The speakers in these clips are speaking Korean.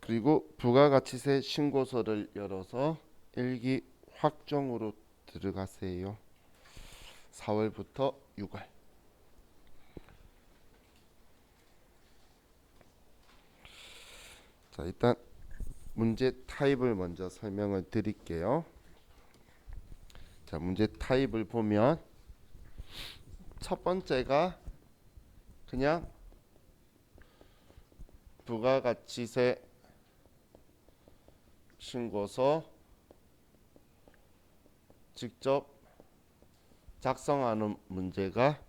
그리고 부가가치세 신고서를 열어서 일기 확정으로 들어가세요. 4월부터 6월. 자, 일단 문제 타입을 먼저 설명을 드릴게요. 자, 문제 타입을 보면 첫 번째가 그냥 부가가치세 신고서 직접 작성하는 문제가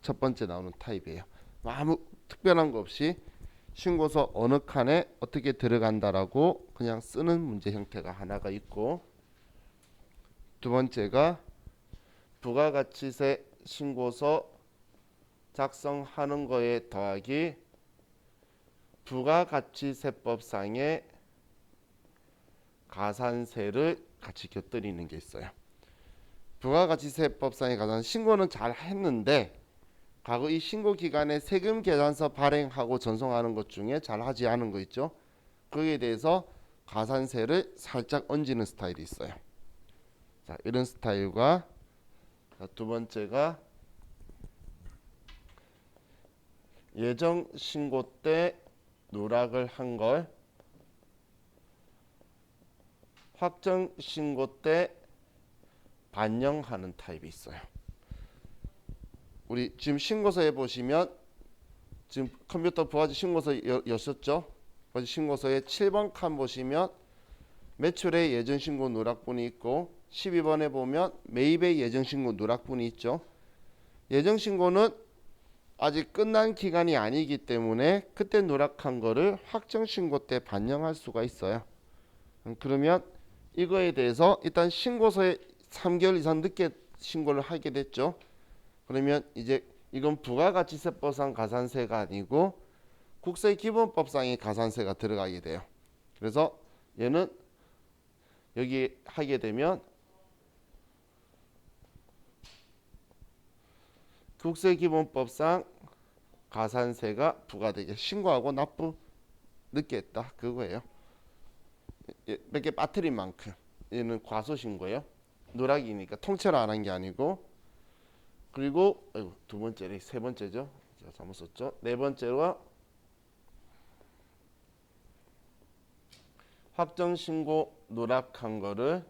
첫 번째 나오는 타입이에요. 아무 특별한 거 없이 신고서 어느 칸에 어떻게 들어간다라고 그냥 쓰는 문제 형태가 하나가 있고, 두 번째가 부가가치세 신고서 작성하는 거에 더하기 부가가치세법상의 가산세를 같이 곁들이는 게 있어요. 부가가치세법상의 가산 신고는 잘 했는데 과거 이 신고 기간에 세금 계산서 발행하고 전송하는 것 중에 잘 하지 않은 거 있죠. 거기에 대해서 가산세를 살짝 얹는 스타일이 있어요. 자, 이런 스타일과, 두 번째가 예정 신고 때 누락을 한 걸 확정 신고 때 반영하는 타입이 있어요. 우리 지금 신고서에 보시면 지금 컴퓨터 부가가치 신고서 여셨죠? 부가가치 신고서의 7번 칸 보시면 매출의 예정신고 누락분이 있고 12번에 보면 매입의 예정신고 누락분이 있죠. 예정신고는 아직 끝난 기간이 아니기 때문에 그때 누락한 거를 확정신고 때 반영할 수가 있어요. 그러면 이거에 대해서 일단 신고서에 3개월 이상 늦게 신고를 하게 됐죠. 그러면 이제 이건 부가가치세법상 가산세가 아니고 국세기본법상의 가산세가 들어가게 돼요. 그래서 얘는 여기 하게 되면 국세기본법상 가산세가 부과되게 신고하고 납부 늦게 했다 그거예요. 몇 개 빠뜨린 만큼 얘는 과소신고예요. 누락이니까 통째로 안 한 게 아니고. 그리고 두 번째네, 세 번째죠. 제가 잘못 썼죠. 네 번째가 확정신고 누락한 거를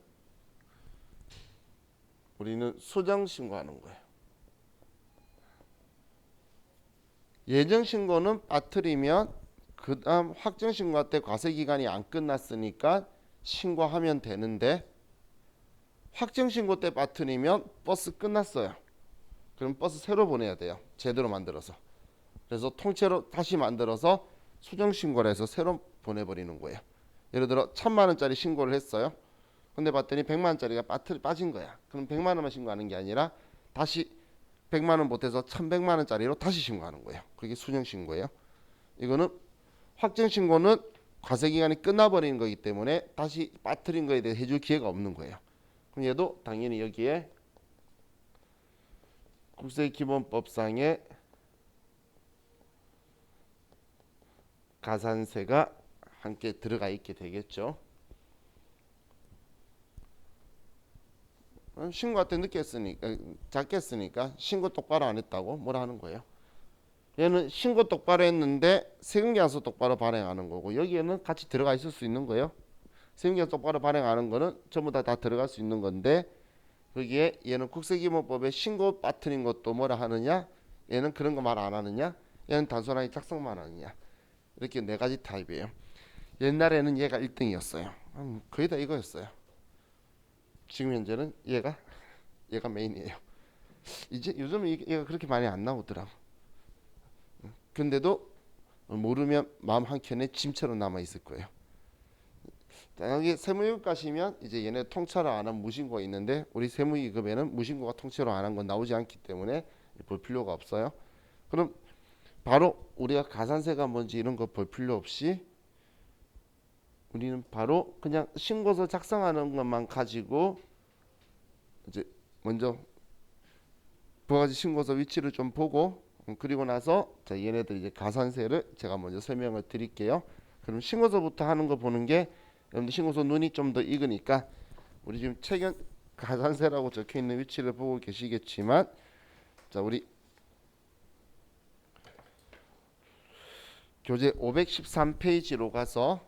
우리는 수정신고하는 거예요. 예정신고는 빠뜨리면 그 다음 확정신고할 때 과세기간이 안 끝났으니까 신고하면 되는데, 확정신고 때 빠뜨리면 버스 끝났어요. 그럼 버스 새로 보내야 돼요. 제대로 만들어서. 그래서 통째로 다시 만들어서 수정신고를 해서 새로 보내버리는 거예요. 예를 들어 1,000만 원짜리 신고를 했어요. 근데 봤더니 100만 원짜리가 빠진 거야. 그럼 100만 원만 신고하는 게 아니라 다시 100만 원 못해서 1,100만 원짜리로 다시 신고하는 거예요. 그게 수정신고예요. 이거는 확정신고는 과세기간이 끝나버리는 거기 때문에 다시 빠뜨린 거에 대해 해줄 기회가 없는 거예요. 그럼 얘도 당연히 여기에 국세기본법상의 가산세가 함께 들어가 있게 되겠죠. 신고할 때 늦게 했으니까, 작게 했으니까 신고 똑바로 안 했다고 뭐라 하는 거예요. 얘는 신고 똑바로 했는데 세금계산서 똑바로 발행하는 거고, 여기에는 같이 들어가 있을 수 있는 거예요. 세금계산서 똑바로 발행하는 거는 전부 다 들어갈 수 있는 건데, 거기에 얘는 국세기본법에 신고 빠뜨린 것도 뭐라 하느냐, 얘는 그런 거 말 안 하느냐, 얘는 단순하게 작성만 하느냐, 이렇게 네 가지 타입이에요. 옛날에는 얘가 1등이었어요. 거의 다 이거였어요. 지금 현재는 얘가 메인이에요. 이제 요즘은 얘가 그렇게 많이 안 나오더라고. 근데도 모르면 마음 한켠에 짐처럼 남아 있을 거예요. 여기 세무이급 가시면 이제 얘네 통째로 안 한 무신고가 있는데, 우리 세무이급에는 무신고가 통째로 안 한 건 나오지 않기 때문에 볼 필요가 없어요. 그럼 바로 우리가 가산세가 뭔지 이런 거 볼 필요 없이 우리는 바로 그냥 신고서 작성하는 것만 가지고 이제 먼저 부가가치 신고서 위치를 좀 보고, 그리고 나서 자, 얘네들 이제 가산세를 제가 먼저 설명을 드릴게요. 그럼 신고서부터 하는 거 보는 게 여러분들 신고서 눈이 좀 더 익으니까 우리 지금 책은 가산세라고 적혀 있는 위치를 보고 계시겠지만 자 우리 교재 513페이지로 가서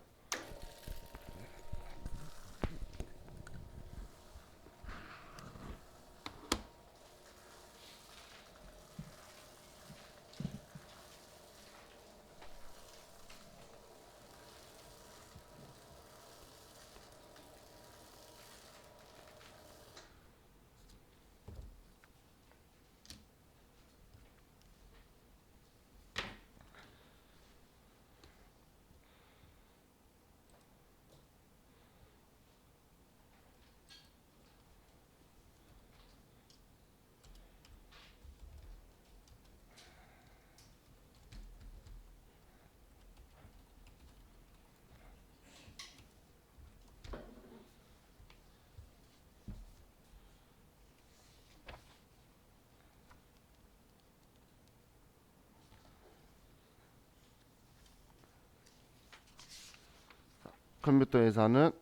컴퓨터 회사는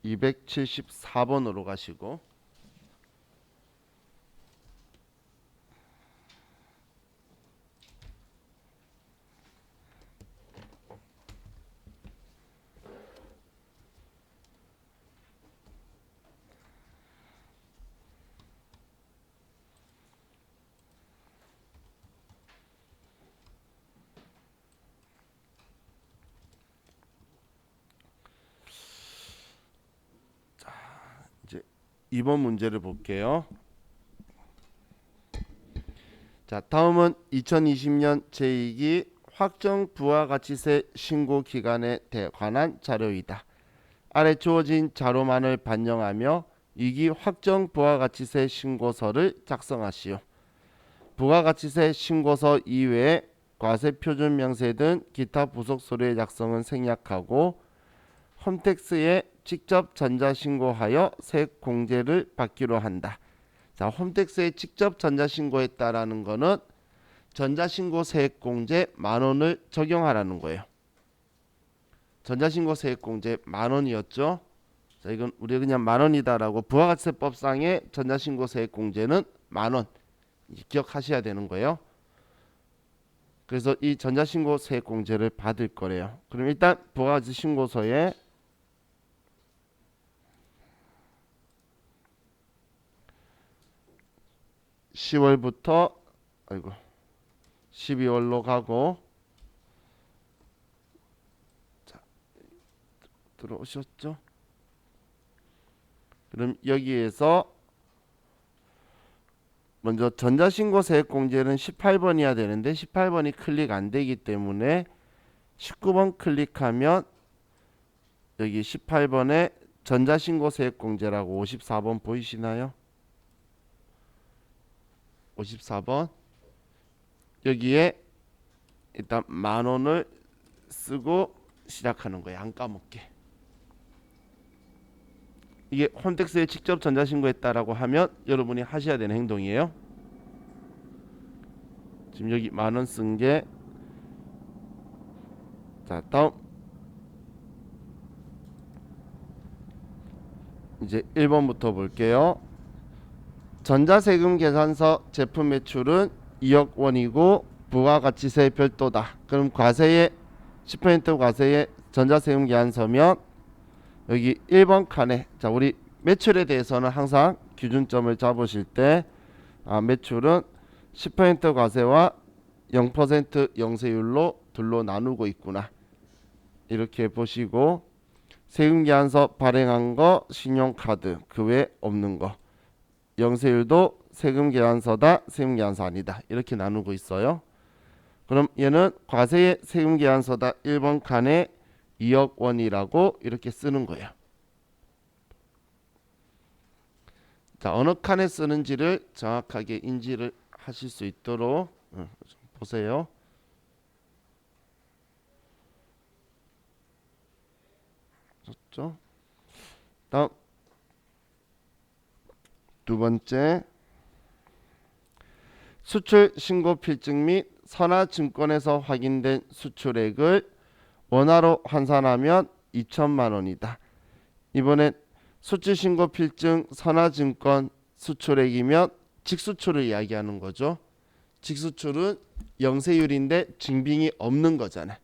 274번으로 가시고 이제 2번 문제를 볼게요. 자, 다음은 2020년 제2기 확정 부가가치세 신고 기간에 관한 자료이다. 아래 주어진 자료만을 반영하며 2기 확정 부가가치세 신고서를 작성하시오. 부가가치세 신고서 이외에 과세 표준 명세 등 기타 부속 서류의 작성은 생략하고 홈택스에 직접 전자신고하여 세액 공제를 받기로 한다. 자, 홈택스에 직접 전자신고했다라는 거는 전자신고 세액 공제 10,000원을 적용하라는 거예요. 전자신고 세액 공제 10,000원이었죠. 자, 이건 우리가 그냥 10,000원이다라고 부가가치세법상의 전자신고 세액 공제는 10,000원 기억하셔야 되는 거예요. 그래서 이 전자신고 세액 공제를 받을 거래요. 그럼 일단 부가가치 신고서에 10월부터 12월로 가고 자, 들어오셨죠? 그럼 여기에서 먼저 전자신고 세액공제는 18번이어야 되는데 18번이 클릭 안 되기 때문에 19번 클릭하면 여기 18번에 전자신고 세액공제라고 54번 보이시나요? 54번 여기에 일단 10,000원을 쓰고 시작하는 거예요. 안 까먹게. 이게 홈택스에 직접 전자신고했다라고 하면 여러분이 하셔야 되는 행동이에요. 지금 여기 10,000원 쓴 게 자, 다음 이제 1번부터 볼게요. 전자세금 계산서 제품 매출은 2억 원이고 부가가치세 별도다. 그럼 과세에 10% 과세에 전자세금 계산서면 여기 1번 칸에 자 우리 매출에 대해서는 항상 기준점을 잡으실 때 매출은 10% 과세와 0% 영세율로 둘로 나누고 있구나. 이렇게 보시고 세금 계산서 발행한 거 신용카드 그 외에 없는 거 영세율도 세금 계산서다 세금 계산서 아니다 이렇게 나누고 있어요. 그럼 얘는 과세의 세금 계산서다 1번 칸에 2억 원이라고 이렇게 쓰는 거예요. 자, 어느 칸에 쓰는지를 정확하게 인지를 하실 수 있도록 보세요. 좋죠? 다음 두 번째 수출 신고 필증 및 선화증권에서 확인된 수출액을 원화로 환산하면 2천만 원이다. 이번엔 수출신고 필증 선화증권 수출액이면 직수출을 이야기하는 거죠. 직수출은 영세율인데 증빙이 없는 거잖아요.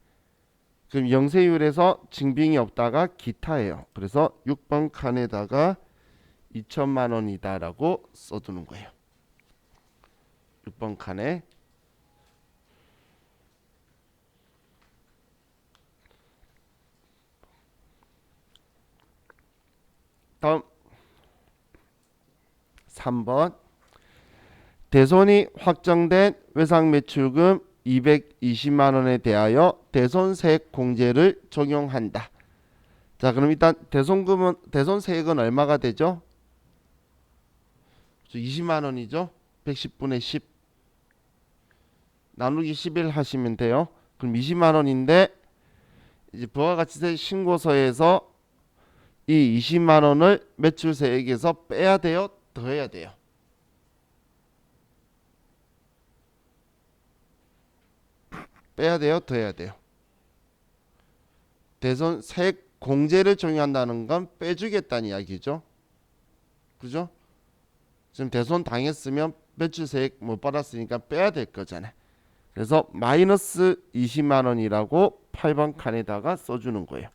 그럼 영세율에서 증빙이 없다가 기타예요. 그래서 6번 칸에다가 2천만 원이다 라고 써두는 거예요. 6번 칸에. 다음 3번 대손이 확정된 외상 매출금 220만 원에 대하여 대손세액 공제를 적용한다. 자, 그럼 일단 대손세액은 얼마가 되죠? 20만 원이죠. 110분의 10 나누기 11 하시면 돼요. 그럼 20만 원인데 이제 부가가치세 신고서에서 이 20만 원을 매출세액에서 빼야 돼요, 더해야 돼요? 빼야 돼요, 더해야 돼요? 대손세액 공제를 적용한다는 건 빼주겠다는 이야기죠. 그죠? 지금 대손 당했으면 매출세액 못 받았으니까 빼야 될 거잖아요. 그래서 마이너스 20만 원이라고 8번 칸에다가 써주는 거예요.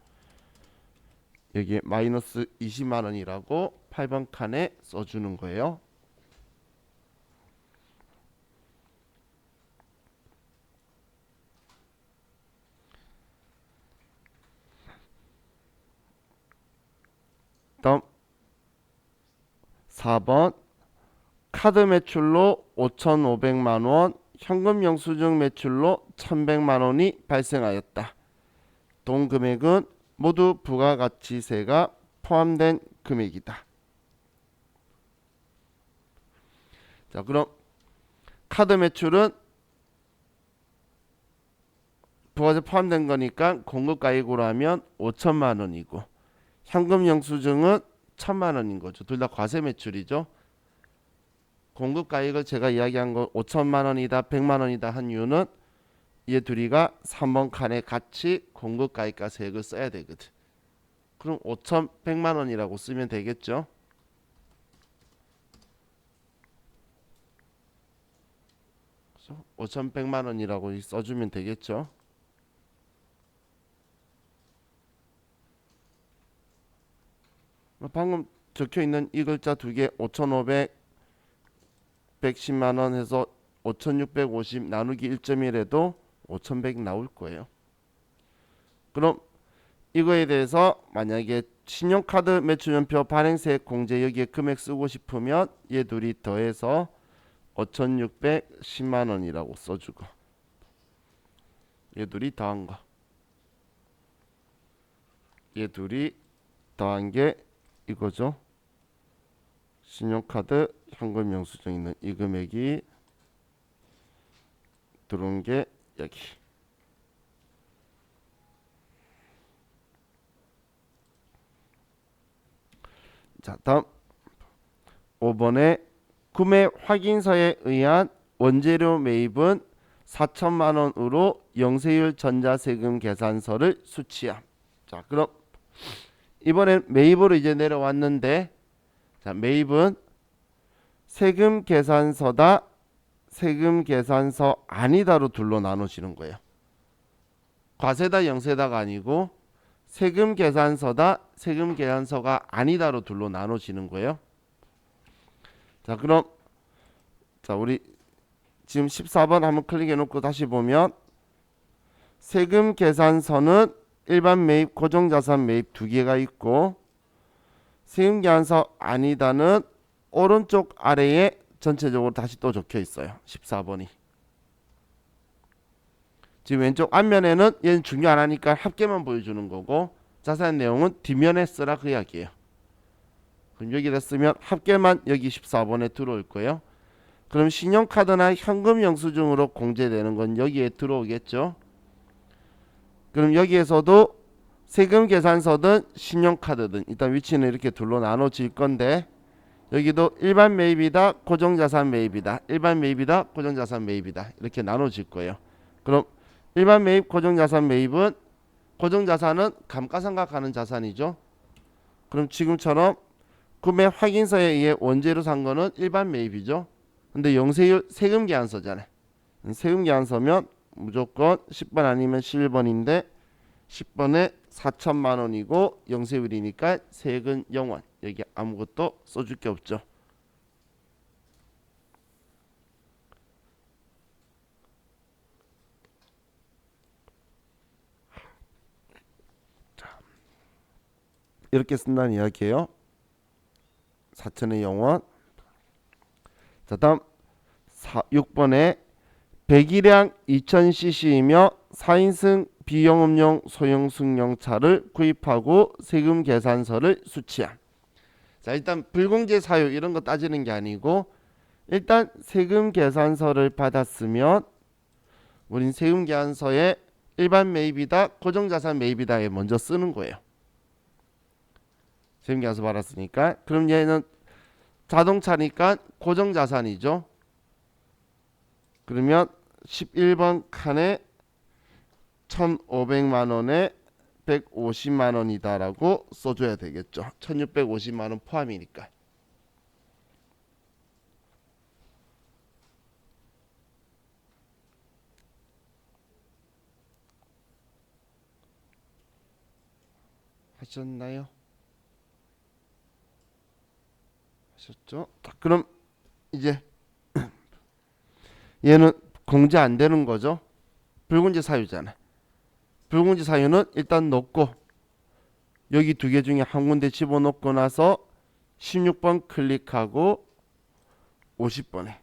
여기에 마이너스 20만 원이라고 8번 칸에 써주는 거예요. 다음 4번 카드 매출로 5,500만 원, 현금 영수증 매출로 1,100만 원이 발생하였다. 돈 금액은 모두 부가가치세가 포함된 금액이다. 자, 그럼 카드 매출은 부가세 포함된 거니까 공급가액으로 하면 5천만 원이고 현금 영수증은 1,000만 원인 거죠. 둘 다 과세 매출이죠. 공급가액을 제가 이야기한 거 5천만 원이다 100만 원이다 한 이유는 얘 둘이가 3번 칸에 같이 공급가액과 세액을 써야 되거든. 그럼 5,100만 원이라고 쓰면 되겠죠. 그래서 5,100만 원이라고 써주면 되겠죠. 방금 적혀있는 이 글자 두 개 5,500 110만 원 해서 5,650 나누기 1.1 해도 5,100 나올 거예요. 그럼 이거에 대해서 만약에 신용카드 매출연표 발행세액 공제 여기에 금액 쓰고 싶으면 얘 둘이 더해서 5,610만 원이라고 써주고 얘 둘이 더한 거 얘 둘이 더한 게 이거죠. 신용카드 현금 영수증 있는 이 금액이 들어온 게 여기. 자, 다음 5번에 구매 확인서에 의한 원재료 매입은 4천만 원으로 영세율 전자세금 계산서를 수취함. 자, 그럼 이번엔 매입으로 이제 내려왔는데, 자, 매입은 세금 계산서다, 세금 계산서 아니다로 둘로 나누시는 거예요. 과세다, 영세다가 아니고 세금 계산서다, 세금 계산서가 아니다로 둘로 나누시는 거예요. 자, 그럼 자, 우리 지금 14번 한번 클릭해 놓고 다시 보면 세금 계산서는 일반 매입, 고정자산 매입 두 개가 있고 세금 계산서 아니다는 오른쪽 아래에 전체적으로 다시 또 적혀 있어요. 14번이. 지금 왼쪽 앞면에는 얘는 중요 안 하니까 합계만 보여주는 거고 자세한 내용은 뒷면에 쓰라 그 이야기예요. 그럼 여기다 쓰면 합계만 여기 14번에 들어올 거예요. 그럼 신용카드나 현금 영수증으로 공제되는 건 여기에 들어오겠죠. 그럼 여기에서도 세금 계산서든 신용카드든 일단 위치는 이렇게 둘로 나눠질 건데 여기도 일반 매입이다 고정자산 매입이다 일반 매입이다 고정자산 매입이다 이렇게 나눠질 거예요. 그럼 일반 매입 고정자산 매입은 고정자산은 감가상각하는 자산이죠. 그럼 지금처럼 구매 확인서에 의해 원재료 산 거는 일반 매입이죠. 근데 영세율 세금 계산서잖아요. 세금 계산서면 무조건 10번 아니면 11번인데 10번에 4천만 원이고 영세율이니까 세금 0원. 여기 아무것도 써줄 게 없죠. 이렇게 쓴다는 이야기예요. 4천의 0원. 자, 다음 6번에 배기량 2000cc이며 4인승 비영업용 소형 승용차를 구입하고 세금 계산서를 수취함. 자, 일단 불공제 사유 이런 거 따지는 게 아니고 일단 세금 계산서를 받았으면 우린 세금 계산서에 일반 매입이다 고정자산 매입이다에 먼저 쓰는 거예요. 세금 계산서 받았으니까. 그럼 얘는 자동차니까 고정자산이죠. 그러면 11번 칸에 1,500만 원에 150만 원이다라고 써줘야 되겠죠. 1,650만 원 포함이니까. 하셨나요? 하셨죠? 자, 그럼 이제 얘는 공제 안 되는 거죠. 불공제 사유잖아. 불공제 사유는 일단 넣고 여기 두 개 중에 한 군데 집어넣고 나서 16번 클릭하고 50번에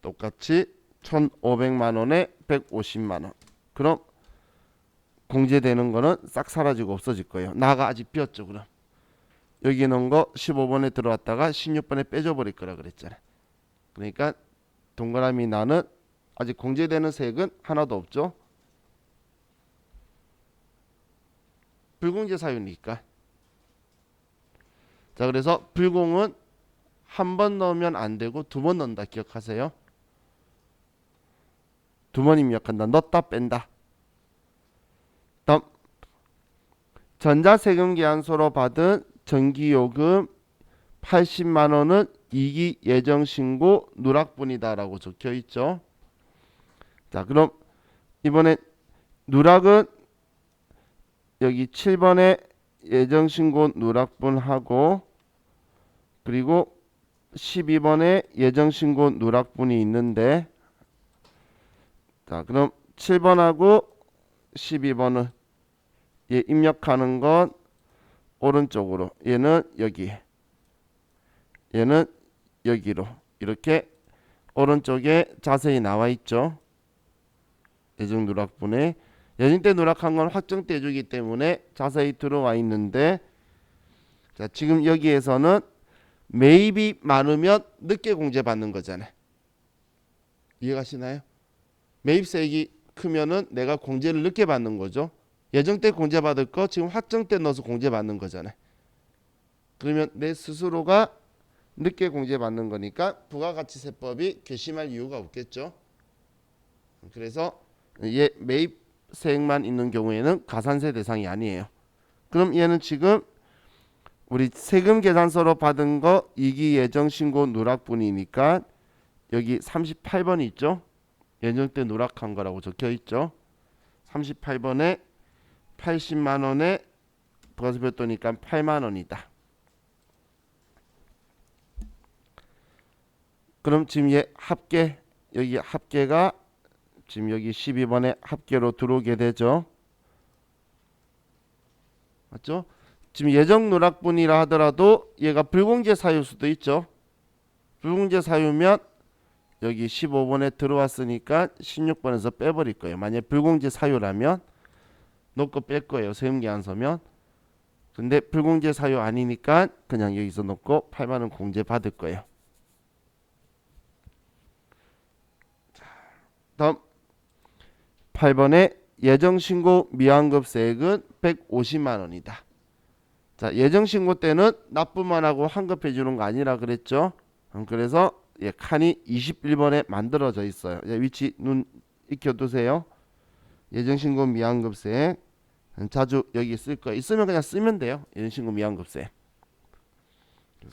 똑같이 1,500만 원에 150만 원. 그럼 공제되는 거는 싹 사라지고 없어질 거예요. 나가 아직 비었죠. 그럼 여기 넣은 거 15번에 들어왔다가 16번에 빼줘 버릴 거라 그랬잖아. 그러니까 동그라미 나는 아직 공제되는 세액은 하나도 없죠. 불공제 사유니까. 자, 그래서 불공은 한 번 넣으면 안 되고 두 번 넣는다 기억하세요. 두 번 입력한다. 넣었다 뺀다. 다음 전자세금 계산서로 받은 전기요금 80만 원은 이기 예정신고 누락분이다라고 적혀있죠. 자, 그럼 이번에 누락은 여기 7번에 예정신고 누락분하고 그리고 12번에 예정신고 누락분이 있는데, 자, 그럼 7번하고 12번은 얘 입력하는 건 오른쪽으로, 얘는 여기, 얘는 여기로 이렇게 오른쪽에 자세히 나와 있죠. 예정 누락분에 예정 때 누락한 건 확정돼 주기 때문에 자세히 들어와 있는데, 자, 지금 여기에서는 매입이 많으면 늦게 공제받는 거잖아요. 이해가시나요? 매입세액이 크면은 내가 공제를 늦게 받는 거죠. 예정 때 공제받을 거 지금 확정 때 넣어서 공제받는 거잖아요. 그러면 내 스스로가 늦게 공제받는 거니까 부가가치세법이 괘씸할 이유가 없겠죠. 그래서 얘 매입세액만 있는 경우에는 가산세 대상이 아니에요. 그럼 얘는 지금 우리 세금 계산서로 받은 거 이기 예정 신고 누락분이니까 여기 38번 있죠. 예정 때 누락한 거라고 적혀 있죠. 38번에 80만 원에 부가세 별도니까 8만 원이다. 그럼 지금 얘 합계, 여기 합계가 지금 여기 12번에 합계로 들어오게 되죠. 맞죠? 지금 예정 누락분이라 하더라도 얘가 불공제 사유일 수도 있죠. 불공제 사유면 여기 15번에 들어왔으니까 16번에서 빼버릴 거예요. 만약에 불공제 사유라면 넣고 뺄 거예요. 세금계산서면. 근데 불공제 사유 아니니까 그냥 여기서 넣고 8만 원 공제 받을 거예요. 다음 8번에 예정신고 미환급세액은 150만 원이다. 자, 예정신고 때는 납부만 하고 환급해 주는 거 아니라 그랬죠. 그래서 칸이 21번에 만들어져 있어요. 위치 눈 익혀두세요. 예정신고 미환급세액 자주 여기 쓸 거예요. 있으면 그냥 쓰면 돼요. 예전신고 미완급세.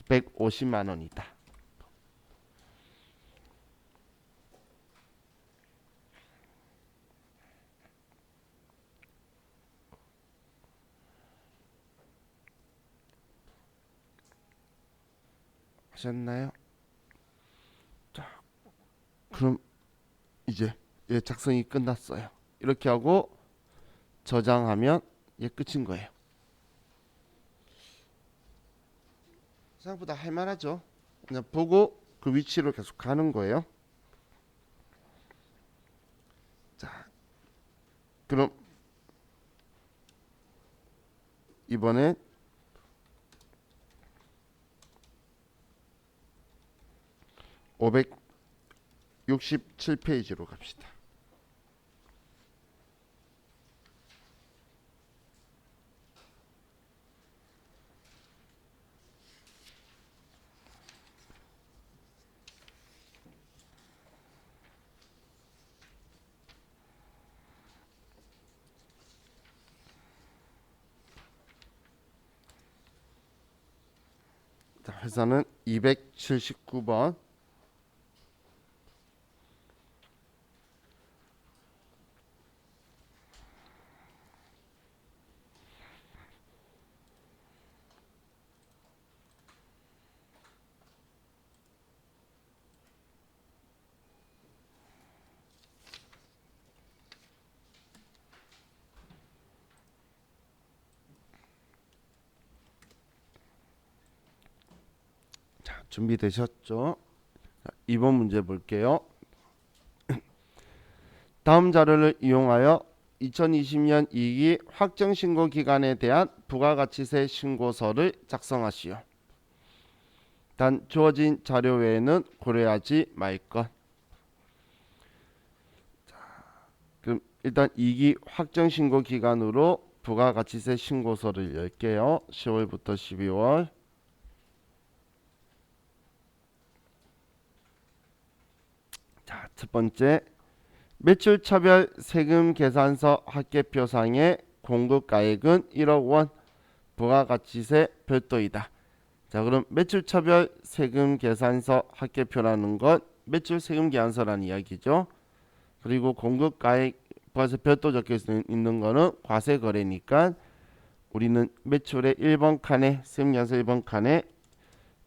150만 원이다. 하셨나요? 자, 그럼 이제 얘 작성이 끝났어요. 이렇게 하고 저장하면 얘 끝인 거예요. 생각보다 할만하죠. 그냥 보고 그 위치로 계속 가는 거예요. 자, 그럼 이번엔 567페이지로 갑시다. 자, 회사는 279번. 자, 준비되셨죠? 자, 2번 문제 볼게요. 다음 자료를 이용하여 2020년 이익이 확정신고 기간에 대한 부가가치세 신고서를 작성하시오. 단 주어진 자료 외에는 고려하지 말 것. 그럼 일단 이익이 확정신고 기간으로 부가가치세 신고서를 열게요. 10월부터 12월. 자, 첫 번째, 매출차별 세금 계산서 합계표상의 공급가액은 1억 원, 부가가치세 별도이다. 자, 그럼 매출차별 세금 계산서 합계표라는 건 매출 세금 계산서라는 이야기죠. 그리고 공급가액 부가세 별도 적혀 있는 거는 과세거래니까 우리는 매출의 1번 칸에 세금 계산서 1번 칸에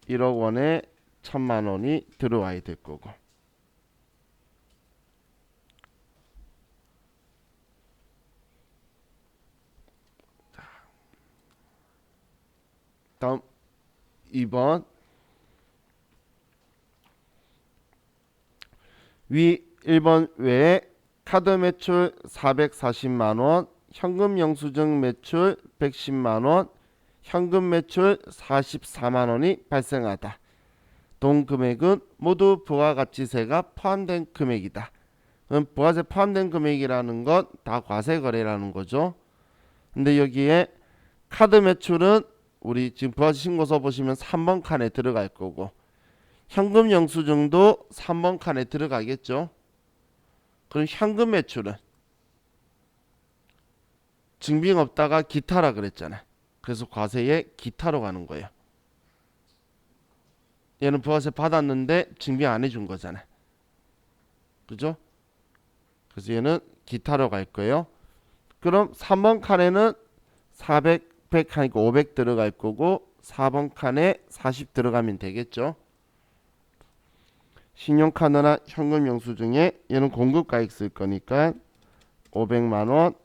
1억 원에 1,000만 원이 들어와야 될 거고. 다음 2번, 위 1번 외에 카드 매출 440만원, 현금 영수증 매출 110만원, 현금 매출 44만원이 발생하다. 동 금액은 모두 부가가치세가 포함된 금액이다. 그럼 부가세 포함된 금액이라는 건 다 과세거래라는 거죠. 근데 여기에 카드 매출은 우리 지금 부가세 신고서 보시면 3번 칸에 들어갈 거고, 현금 영수증도 3번 칸에 들어가겠죠. 그럼 현금 매출은 증빙 없다가 기타라 그랬잖아. 그래서 과세에 기타로 가는 거예요. 얘는 부가세 받았는데 증빙 안 해준 거잖아. 그죠? 그래서 얘는 기타로 갈 거예요. 그럼 3번 칸에는 400, 100 하니까 500 들어갈 거고 4번 칸에 40 들어가면 되겠죠. 신용카드나 현금 영수증에 얘는 공급가액 쓸 거니까 500만원,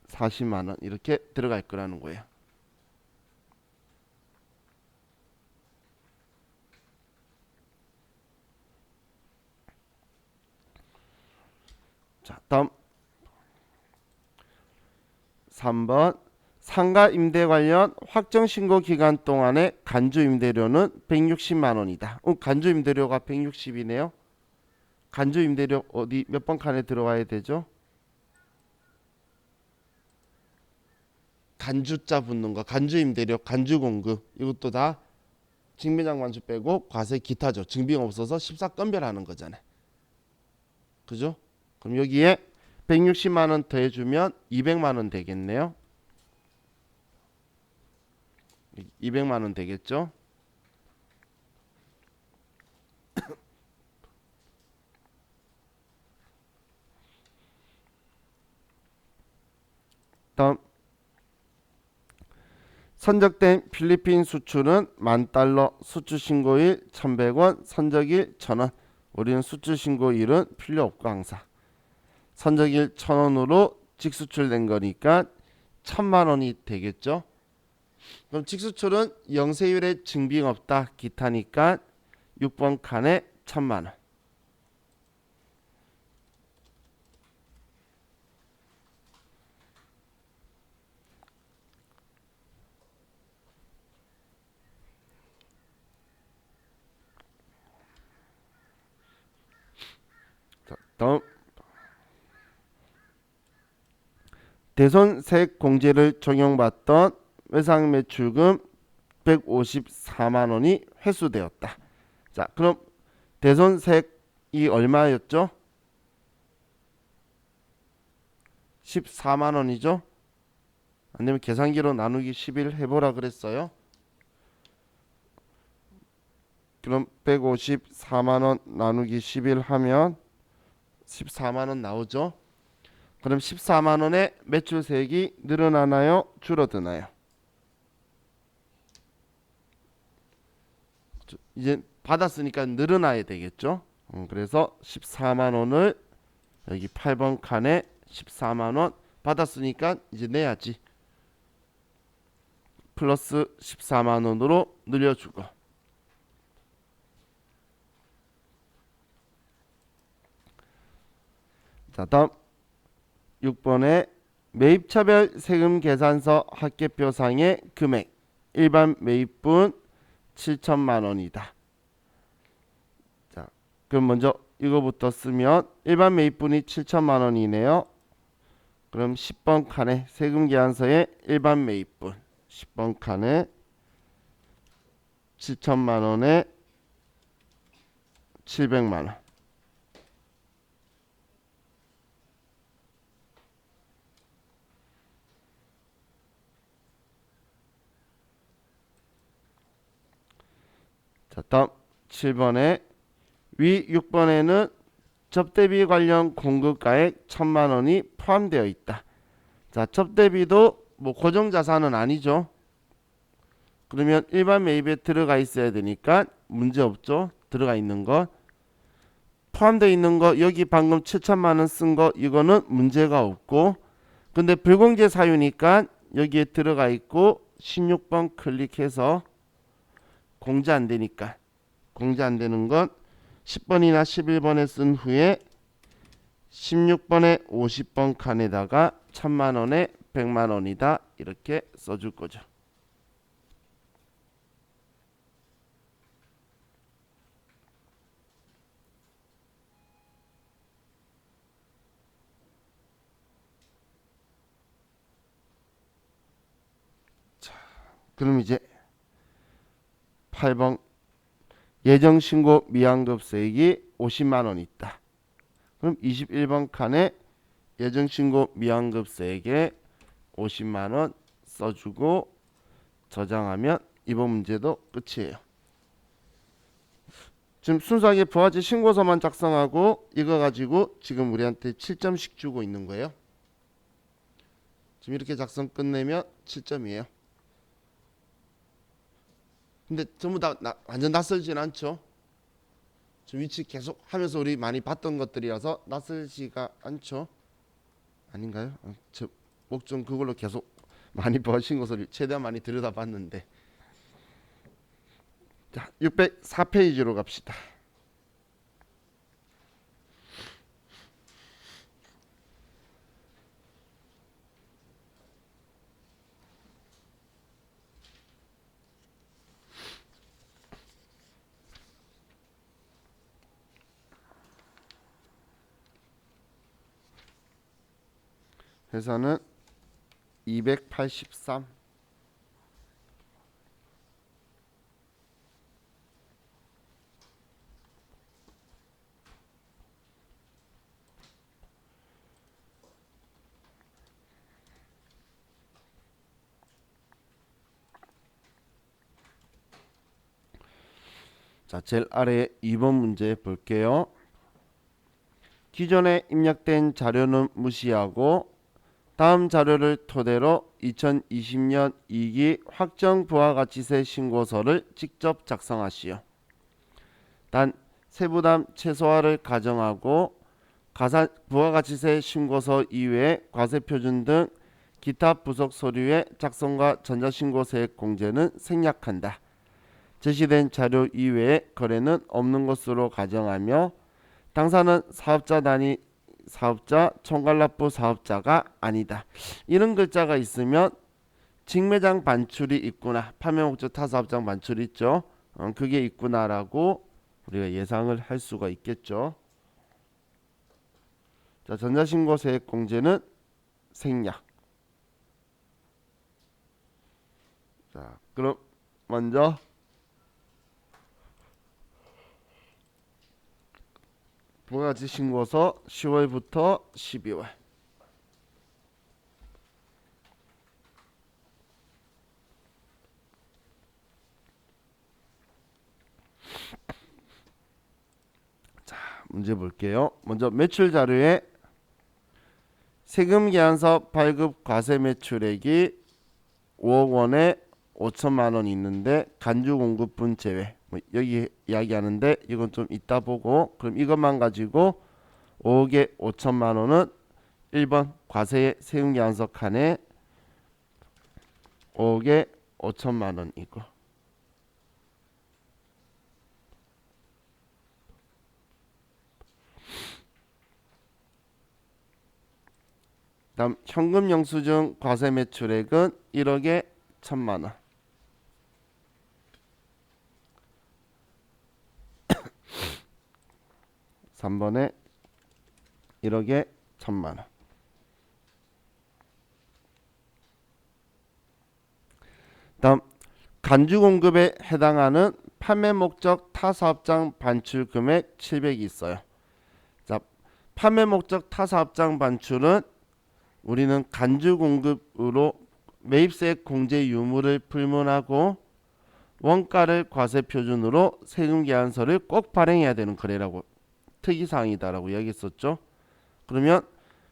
40만원 이렇게 들어갈 거라는 거예요. 자, 다음 3번, 상가 임대 관련 확정 신고 기간 동안의 간주 임대료는 160만 원이다. 간주 임대료가 160이네요. 간주 임대료 어디 몇 번 칸에 들어와야 되죠? 간주자 붙는 거, 간주 임대료, 간주 공급 이것도 다 직매장관수 빼고 과세 기타죠. 증빙 없어서 14건별하는 거잖아요. 그죠? 그럼 여기에 160만 원 더해주면 200만 원 되겠네요. 200만 원 되겠죠. 다음 선적된 필리핀 수출은 $10,000, 수출 신고일 1,100원, 선적일 1,000원. 우리는 수출 신고일은 필요 없고 항상 선적일 1,000원으로 직수출된 거니까 1,000만 원이 되겠죠. 그럼 직수출은 영세율에 증빙 없다 기타니까 6번 칸에 1,000만 원. 자, 다음 대손 세액 공제를 적용받던 외상 매출금 154만 원이 회수되었다. 자, 그럼 대손 세액이 얼마였죠? 14만 원이죠. 안되면 계산기로 나누기 11 해보라 그랬어요. 그럼 154만 원 나누기 11 하면 14만 원 나오죠. 그럼 14만 원의 매출 세액이 늘어나나요? 줄어드나요? 이제 받았으니까 늘어나야 되겠죠. 그래서 14만 원을 여기 8번 칸에 14만 원 받았으니까 이제 내야지. 플러스 14만 원으로 늘려주고. 자, 다음 6번에 매입차별 세금 계산서 합계표상의 금액 일반 매입분 7천만 원이다. 자, 그럼 먼저 이거부터 쓰면 일반 매입분이 7천만 원이네요. 그럼 10번 칸에 세금 계산서의 일반 매입분 10번 칸에 7천만 원에 700만 원. 자, 다음 7번에 위 6번에는 접대비 관련 공급가액 1,000만 원이 포함되어 있다. 자, 접대비도 뭐 고정자산은 아니죠. 그러면 일반 매입에 들어가 있어야 되니까 문제 없죠. 들어가 있는 거 포함되어 있는 거 여기 방금 7천만 원 쓴 거 이거는 문제가 없고, 근데 불공제 사유니까 여기에 들어가 있고 16번 클릭해서 공제 안 되니까 공제 안 되는 건 10번이나 11번에 쓴 후에 16번에 50번 칸에다가 1,000만 원에 100만 원이다 이렇게 써줄 거죠. 자, 그럼 이제 8번 예정신고 미환급세액이 50만 원 있다. 그럼 21번 칸에 예정신고 미환급세액에 50만 원 써주고 저장하면 이번 문제도 끝이에요. 지금 순수하게 부하지 신고서만 작성하고 이거 가지고 지금 우리한테 7점씩 주고 있는 거예요. 지금 이렇게 작성 끝내면 7점이에요. 근데 전부 다 완전 낯설진 않죠. 지금 위치 계속 하면서 우리 많이 봤던 것들이라서 낯설지가 않죠. 아닌가요? 저 목좀 그걸로 계속 많이 보신 것을 최대한 많이 들여다봤는데. 자, 604페이지로 갑시다. 회사는 283. 자, 제일 아래 2번 문제 볼게요. 기존에 입력된 자료는 무시하고 다음 자료를 토대로 2020년 2기 확정 부가가치세 신고서를 직접 작성하시오. 단 세부담 최소화를 가정하고 부가가치세 신고서 이외에 과세표준 등 기타 부속 서류의 작성과 전자신고세액 공제는 생략한다. 제시된 자료 이외에 거래는 없는 것으로 가정하며 당사는 사업자 단위 사업자 총괄납부 사업자가 아니다. 이런 글자가 있으면 직매장 반출이 있구나. 판매목적 타사업장 반출이 있죠. 그게 있구나라고 우리가 예상을 할 수가 있겠죠. 자, 전자신고세액 공제는 생략. 자, 그럼 먼저 부가가치 신고서 10월부터 12월. 자, 문제 볼게요. 먼저 매출 자료에 세금 계산서 발급 과세 매출액이 5억 원에 5천만 원이 있는데 간주 공급분 제외. 여기 이야기하는데 이건 좀 이따 보고, 그럼 이것만 가지고 5억에 5천만 원은 1번 과세의 세금 계산서 칸에 5억에 5천만 원이고, 다음 현금 영수증 과세 매출액은 1억에 1천만 원. 3번에 1억에 1천만 원. 다음 간주 공급에 해당하는 판매 목적 타사업장 반출 금액 700이 있어요. 자, 판매 목적 타사업장 반출은 우리는 간주 공급으로 매입세액 공제 유무를 불문하고 원가를 과세 표준으로 세금 계산서를 꼭 발행해야 되는 거래라고, 특이사항이다라고 이야기했었죠. 그러면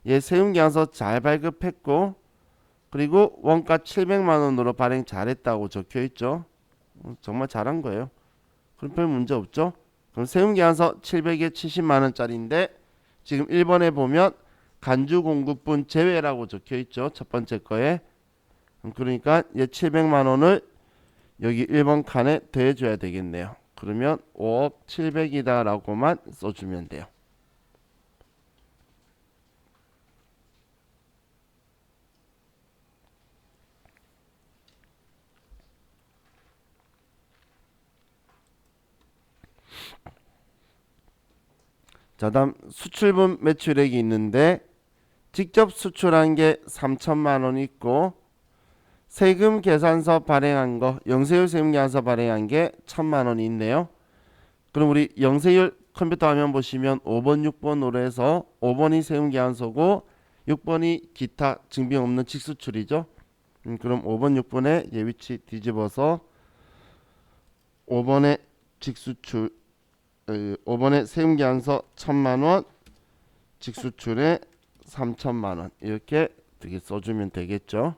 얘 세금 계산서 잘 발급했고, 그리고 원가 700만 원으로 발행 잘했다고 적혀 있죠. 정말 잘한 거예요. 그럼 별 문제 없죠. 그럼 세금 계산서 700에 70만 원짜리인데 지금 1번에 보면 간주 공급분 제외라고 적혀 있죠. 첫 번째 거에. 그러니까 얘 700만 원을 여기 1번 칸에 더해줘야 되겠네요. 그러면 5억 700이다 라고만 써주면 돼요. 자, 다음 수출분 매출액이 있는데 직접 수출한 게 3천만 원 있고 세금 계산서 발행한 거, 영세율 세금 계산서 발행한 게 1천만 원이 있네요. 그럼 우리 영세율 컴퓨터 화면 보시면 5번, 6번으로 해서 5번이 세금 계산서고 6번이 기타 증빙 없는 직수출이죠. 그럼 5번, 6번에 얘 위치 뒤집어서 5번에 직수출, 5번에 세금 계산서 1천만 원, 직수출에 3천만 원 이렇게 써주면 되겠죠.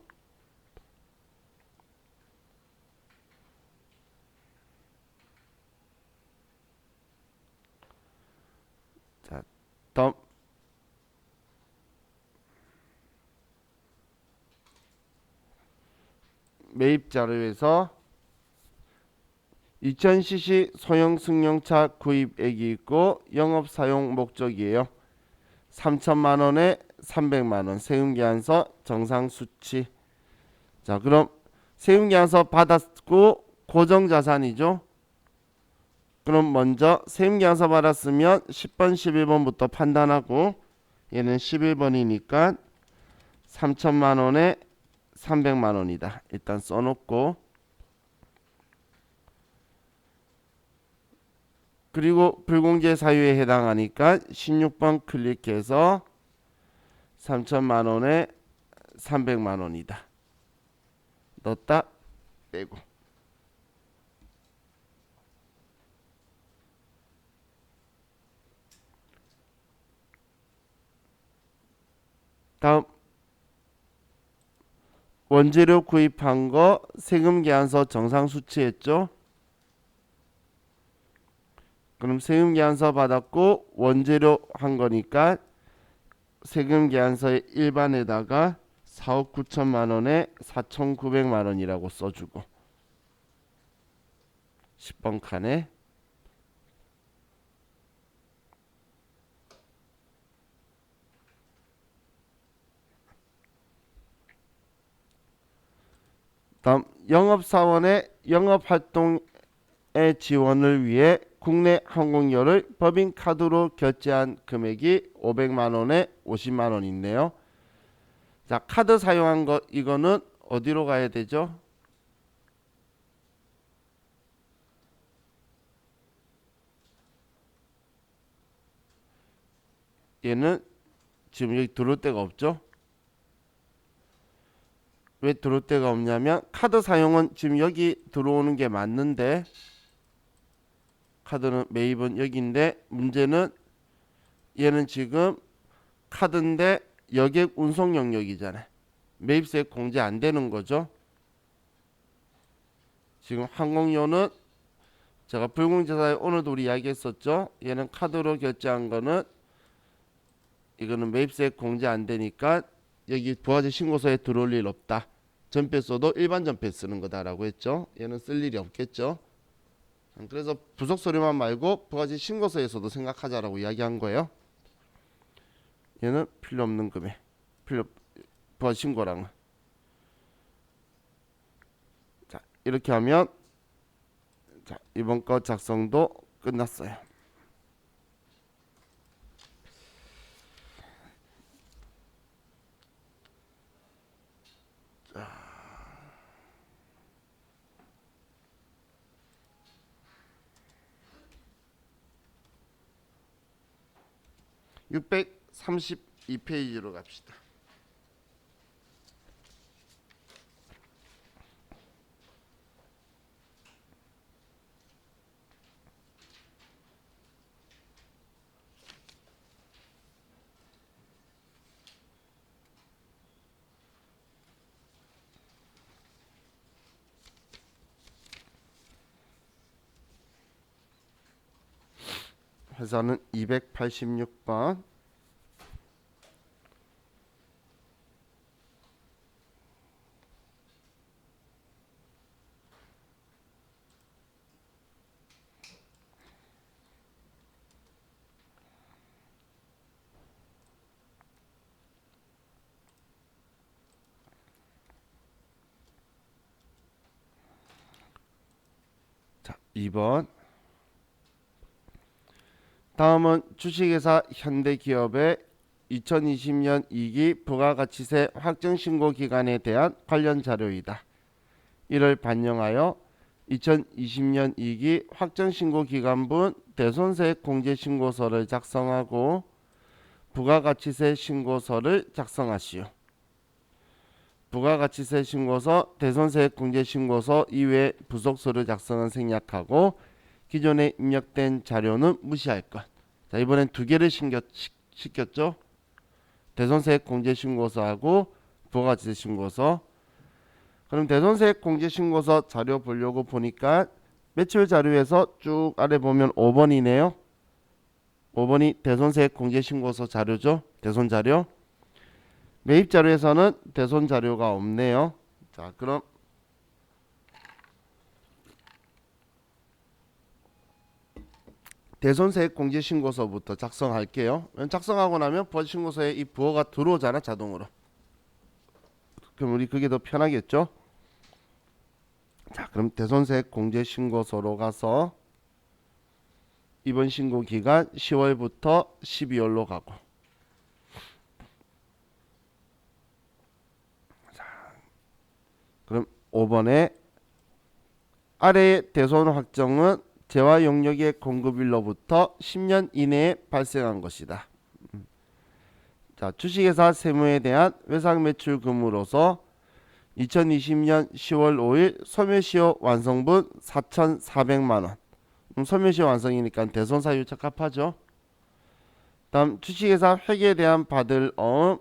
자, 다음 매입 자료에서 2000cc 소형 승용차 구입액이 있고 영업 사용 목적이에요. 3천만 원에 300만 원 세금 계산서 정상 수치. 자, 그럼 세금 계산서 받았고 고정 자산이죠. 그럼 먼저 세금 계산서 받았으면 10번, 11번부터 판단하고 얘는 11번이니까 3천만 원에 300만 원이다. 일단 써놓고, 그리고 불공제 사유에 해당하니까 16번 클릭해서 3천만 원에 300만 원이다. 넣었다 빼고. 다음 원재료 구입한 거 세금 계산서 정상 수치했죠. 그럼 세금 계산서 받았고 원재료 한 거니까 세금 계산서의 일반에다가 4억 9천만 원에 4,900만 원이라고 써주고 10번 칸에 다음 영업사원의 영업활동의 지원을 위해 국내 항공료를 법인카드로 결제한 금액이 500만 원에 50만 원 있네요. 자, 카드 사용한 거 이거는 어디로 가야 되죠? 얘는 지금 여기 들어올 데가 없죠? 왜 들어올 데가 없냐면 카드 사용은 지금 여기 들어오는 게 맞는데 카드는 매입은 여기인데 문제는 얘는 지금 카드인데 여객 운송 영역이잖아요. 매입세 공제 안 되는 거죠. 지금 항공료는 제가 불공제사에 오늘도 우리 이야기했었죠. 얘는 카드로 결제한 거는 이거는 매입세 공제 안 되니까 여기 부가세 신고서에 들어올 일 없다. 전패 써도 일반 전패 쓰는 거다라고 했죠. 얘는 쓸 일이 없겠죠. 그래서 부속 서류만 말고 부가세 신고서에서도 생각하자라고 이야기한 거예요. 얘는 필요 없는 금액. 부가세 신고랑은. 자, 이렇게 하면 자, 이번 거 작성도 끝났어요. 자. 632페이지로 갑시다. 회사는 286번. 자, 2번. 다음은 주식회사 현대기업의 2020년 2기 부가가치세 확정신고 기간에 대한 관련 자료이다. 이를 반영하여 2020년 2기 확정신고 기간분 대손세 공제신고서를 작성하고 부가가치세 신고서를 작성하시오. 부가가치세 신고서, 대손세 공제신고서 이외에 부속서를 작성은 생략하고 기존에 입력된 자료는 무시할 것. 자, 이번엔 두 개를 시켰죠. 대손세 공제신고서하고 부가가치세 신고서. 그럼 대손세 공제신고서 자료 보려고 보니까 매출 자료에서 쭉 아래 보면 5번이네요. 5번이 대손세 공제신고서 자료죠. 대손 자료. 매입 자료에서는 대손 자료가 없네요. 자, 그럼 대손세 공제신고서부터 작성할게요. 작성하고 나면 부가신고서에 이 부호가 들어오잖아, 자동으로. 그럼 우리 그게 더 편하겠죠? 자, 그럼 대손세 공제신고서로 가서 이번 신고 기간 10월부터 12월로 가고. 자, 그럼 5번에 아래의 대손 확정은 재화 용역의 공급일로부터 10년 이내에 발생한 것이다. 자, 주식회사 세무에 대한 외상매출금으로서 2020년 10월 5일 소멸시효 완성분 4,400만원. 소멸시효 완성이니까 대손사유 적합하죠. 다음 주식회사 회계에 대한 받을 어음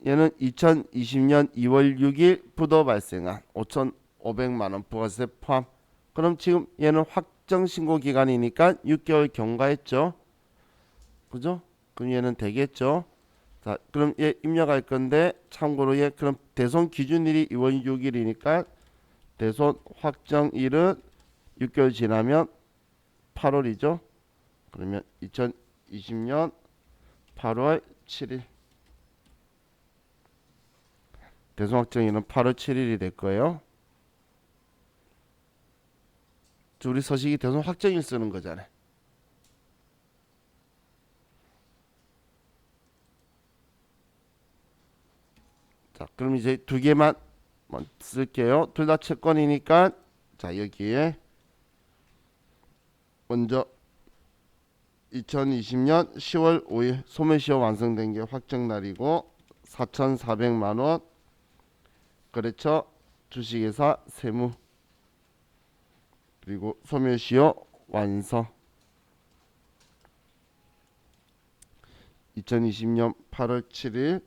얘는 2020년 2월 6일 부도 발생한 5,500만 원 부가세 포함. 그럼 지금 얘는 확정 신고 기간이니까 6개월 경과했죠. 그죠? 그럼 얘는 되겠죠. 자, 그럼 얘 입력할 건데 참고로 얘 그럼 대손 기준일이 2월 6일이니까 대손 확정일은 6개월 지나면 8월이죠. 그러면 2020년 8월 7일. 대손 확정일은 8월 7일이 될 거예요. 우리 서식이 대손 확정일 쓰는 거잖아요. 자, 그럼 이제 두 개만 쓸게요. 둘 다 채권이니까 자, 여기에 먼저 2020년 10월 5일 소매시효 완성된 게 확정 날이고 4,400만 원 거래처 주식회사 세무 그리고 소매시효 완성 2020년 8월 7일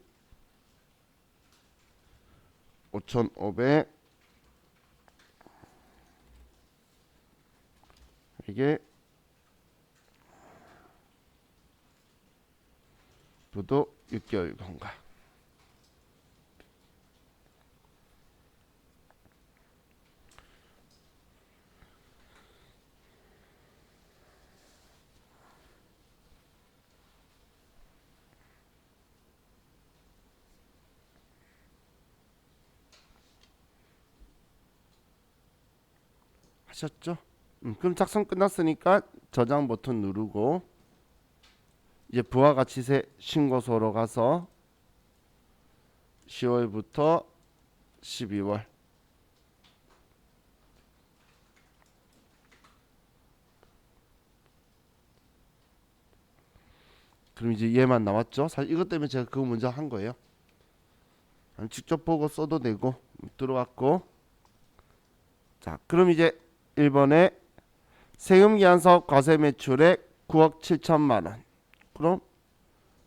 5,500 이게 부도 6개월 경과. 하셨죠? 그럼 작성 끝났으니까 저장 버튼 누르고 이제 부가가치세 신고서로 가서 10월부터 12월 그럼 이제 얘만 나왔죠? 사실 이것 때문에 제가 그거 먼저 한 거예요. 직접 보고 써도 되고 들어왔고 자 그럼 이제 1번에 세금기한사업 과세 매출액 9억 7천만 원.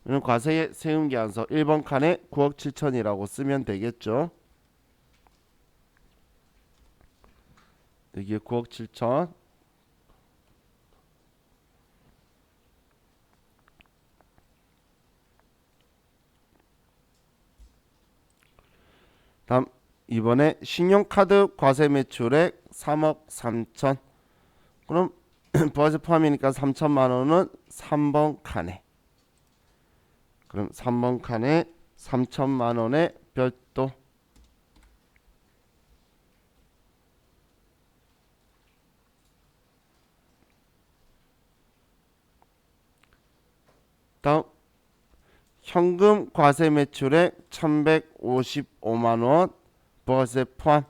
그럼 과세의 세금기한서 1번 칸에 9억 7천이라고 쓰면 되겠죠. 여기에 9억 7천. 다음 이번에 신용카드 과세 매출액 3억 3천. 그럼 부가세 포함이니까 3천만 원은 3번 칸에. 그럼 3번 칸에 3천만 원의 별도. 다음 현금 과세 매출액 1,155만 원 부가세 포함.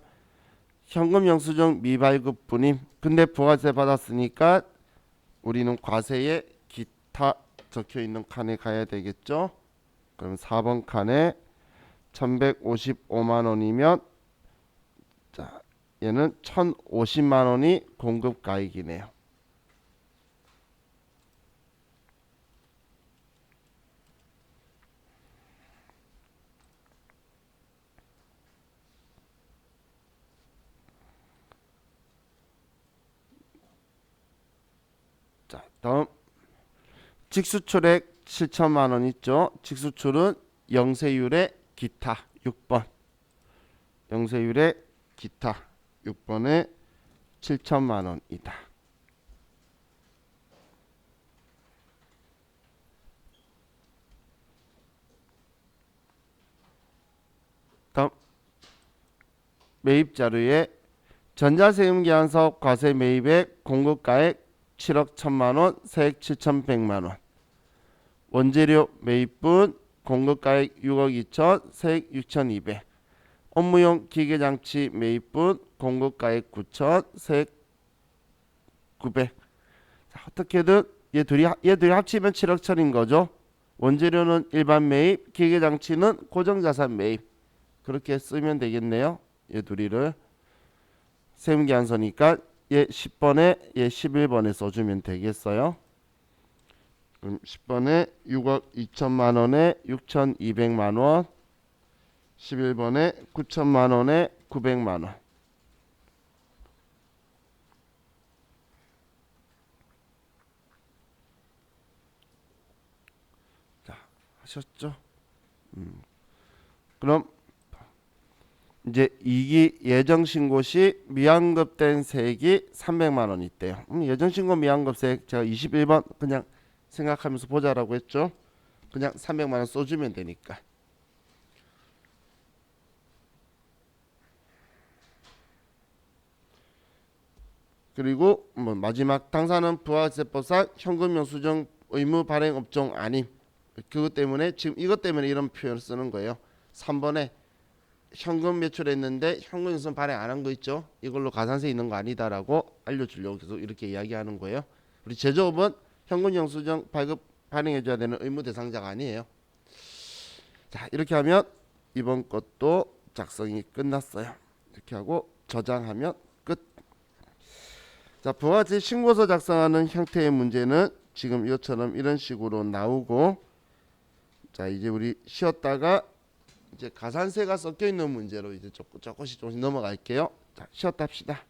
현금 영수증 미발급 분임. 근데 부가세 받았으니까 우리는 과세에 기타 적혀 있는 칸에 가야 되겠죠. 그럼 4번 칸에 1,155만 원이면 자, 얘는 1,050만 원이 공급가액이네요. 자, 다음 직수출액 7천만 원 있죠. 직수출은 영세율의 기타 6번. 영세율의 기타 6번에 7천만 원이다. 다음 매입 자료에 전자세금기한사업 과세 매입액 공급가액 7억 1천만 원, 세액 7,100만 원. 원재료 매입분 공급가액 6억 2천, 세액 6,200. 업무용 기계장치 매입분 공급가액 9천, 세액 900. 자, 어떻게든 얘들이 합치면 7억 1천인 거죠. 원재료는 일반 매입, 기계장치는 고정자산 매입. 그렇게 쓰면 되겠네요. 얘 둘이를 세금기한서니까 얘 10번에 얘 11번에 써주면 되겠어요. 그럼 10번에 6억 2천만 원에 6,200만 원 11번에 9천만 원에 900만 원. 자, 하셨죠? 그럼 이제 2기 예정신고 시 미환급된 세액이 300만 원이 있대요. 예정신고 미환급 세액 제가 21번 그냥 생각하면서 보자라고 했죠. 그냥 300만 원 써주면 되니까. 그리고 뭐 마지막 당사는 부가세법상 현금 영수증 의무 발행 업종 아님. 그것 때문에 지금 이것 때문에 이런 표현을 쓰는 거예요. 3번에 현금 매출했는데 현금 영수증 발행 안 한 거 있죠. 이걸로 가산세 있는 거 아니다라고 알려주려고 계속 이렇게 이야기하는 거예요. 우리 제조업은 현금 영수증 발행해줘야 되는 의무 대상자가 아니에요. 자, 이렇게 하면 이번 것도 작성이 끝났어요. 이렇게 하고 저장하면 끝. 자, 부가세 신고서 작성하는 형태의 문제는 지금 이것처럼 이런 식으로 나오고, 자, 이제 우리 쉬었다가 이제 가산세가 섞여 있는 문제로 이제 조금씩 넘어갈게요. 자, 쉬었다 합시다.